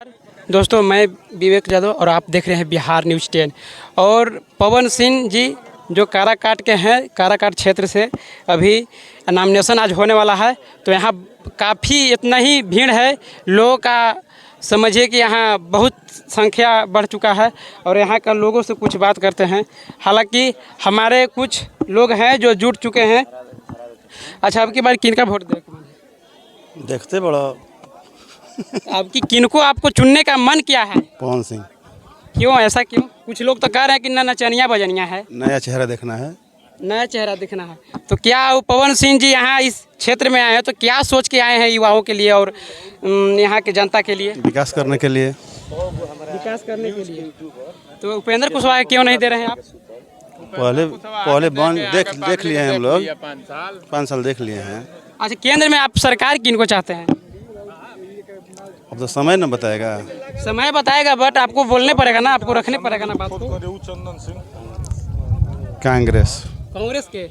दोस्तों, मैं विवेक यादव और आप देख रहे हैं बिहार न्यूज़ 10। और पवन सिंह जी जो काराकाट के हैं, काराकाट क्षेत्र से अभी नॉमिनेशन आज होने वाला है, तो यहाँ काफ़ी इतना ही भीड़ है लोगों का। समझिए कि यहाँ बहुत संख्या बढ़ चुका है और यहाँ का लोगों से कुछ बात करते हैं। हालांकि हमारे कुछ लोग हैं जो जुट चुके हैं। अच्छा, आपकी बार किनका वोट देखते बड़ा आपकी किनको आपको चुनने का मन क्या है? पवन सिंह। क्यों, ऐसा क्यों? कुछ लोग तो कह रहे हैं कि नचनिया बजनिया है, नया चेहरा देखना है। नया चेहरा दिखना है। तो क्या वो पवन सिंह जी यहाँ इस क्षेत्र में आए हैं तो क्या सोच के आए हैं युवाओं के लिए और यहाँ के जनता के लिए? विकास करने के लिए। विकास करने के लिए। तो उपेंद्र कुशवाहा क्यों नहीं दे रहे हैं आप? पहले देख लिए हैं हम लोग, 5 साल देख लिए हैं। अच्छा, केंद्र में आप सरकार किनको चाहते हैं? अब तो समय न बताएगा। समय बताएगा, बट आपको बोलने पड़ेगा ना, आपको रखने पड़ेगा ना बात को। कांग्रेस। कांग्रेस के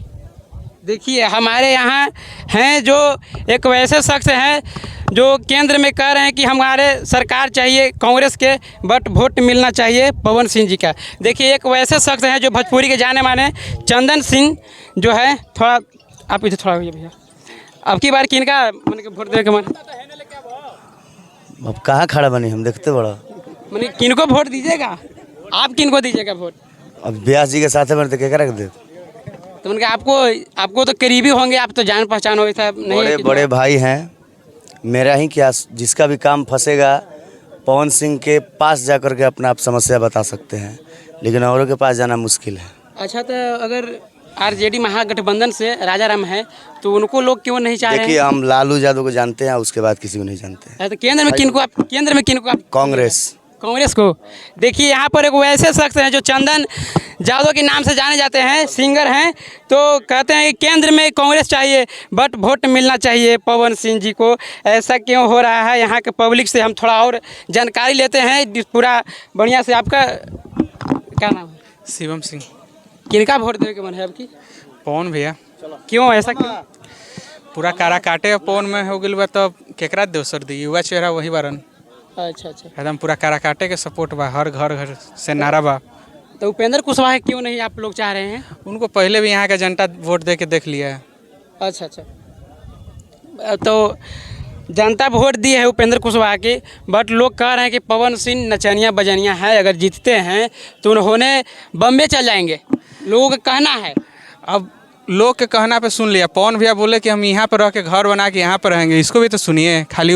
देखिए, हमारे यहाँ हैं जो एक वैसे शख्स हैं जो केंद्र में कह रहे हैं कि हमारे सरकार चाहिए कांग्रेस के, बट वोट मिलना चाहिए पवन सिंह जी का। देखिए, एक वैसे शख्स हैं जो भोजपुरी के जाने माने चंदन सिंह जो है। थोड़ा आप इधर थोड़ा भैया, अब की बार किनका मन के वोट दे के मन? अब कहाँ खड़ा बनी हम देखते बड़ा। मैंने किनको वोट दीजिएगा? आप किनको दीजिएगा वोट? अब व्यास जी के साथ में तो क्या रख दे। तो उनके आपको तो करीबी होंगे, आप तो जान पहचान हो साहब। नहीं बड़े बड़े भाई हैं मेरा ही, क्या जिसका भी काम फंसेगा पवन सिंह के पास जाकर के अपना आप समस्या बता सकते हैं, लेकिन औरों के पास जाना मुश्किल है। अच्छा, तो अगर आरजेडी महागठबंधन से राजा राम है तो उनको लोग क्यों नहीं चाह रहे हैं? देखिए, हम लालू यादव को जानते हैं, उसके बाद किसी को नहीं जानते हैं। तो केंद्र में किनको आप? कांग्रेस को। देखिए, यहाँ पर एक वैसे शख्स हैं जो चंदन यादव के नाम से जाने जाते हैं, सिंगर हैं, तो कहते हैं कि केंद्र में कांग्रेस चाहिए बट वोट मिलना चाहिए पवन सिंह जी को। ऐसा क्यों हो रहा है? यहाँ के पब्लिक से हम थोड़ा और जानकारी लेते हैं पूरा बढ़िया से। आपका क्या नाम है? शिवम सिंह। किनका वोट देने के मन है आपकी? पवन भैया। क्यों, ऐसा क्यों? पूरा कारा काटे पवन में हो गई बा, तो केकरा देव सर दी युवा चेहरा वही बारन। अच्छा, एकदम पूरा कारा काटे के सपोर्ट बा, हर घर से नारा बा। तो उपेंद्र कुशवाहा क्यों नहीं आप लोग चाह रहे हैं? उनको पहले भी यहाँ का जनता वोट दे के देख लिया है। अच्छा, तो जनता वोट दी है उपेंद्र कुशवाहा की, बट लोग कह रहे हैं कि पवन सिंह नचनिया बजनिया है, अगर जीतते हैं तो उन्होंने बम्बे चल जाएंगे, लोगों का कहना है। अब लोग के कहना पे सुन लिया। पवन भैया बोले कि हम यहाँ पर रह के घर बना के यहाँ पर रहेंगे, इसको भी तो सुनिए, खाली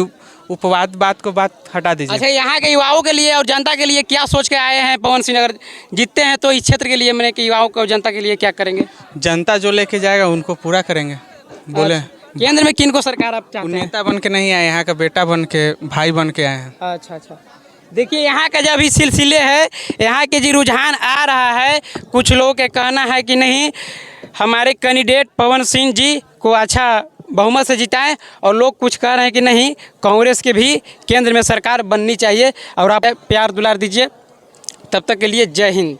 उपवाद बात हटा दीजिए। अच्छा, यहाँ के युवाओं के लिए और जनता के लिए क्या सोच के आए हैं पवन सिंह? अगर जीतते हैं तो इस क्षेत्र के लिए, मैंने कि युवाओं को जनता के लिए क्या करेंगे? जनता जो लेके जाएगा उनको पूरा करेंगे। बोले केंद्र में किनको सरकार आप चाहते हैं? नेता बन के नहीं आए, यहाँ का बेटा बन के, भाई बन के आए हैं। अच्छा, देखिए, यहाँ का जब भी सिलसिले है, यहाँ के जी रुझान आ रहा है। कुछ लोगों के कहना है कि नहीं, हमारे कैंडिडेट पवन सिंह जी को अच्छा बहुमत से जिताएं, और लोग कुछ कह रहे हैं कि नहीं, कांग्रेस के भी केंद्र में सरकार बननी चाहिए। और आप प्यार दुलार दीजिए। तब तक के लिए जय हिंद।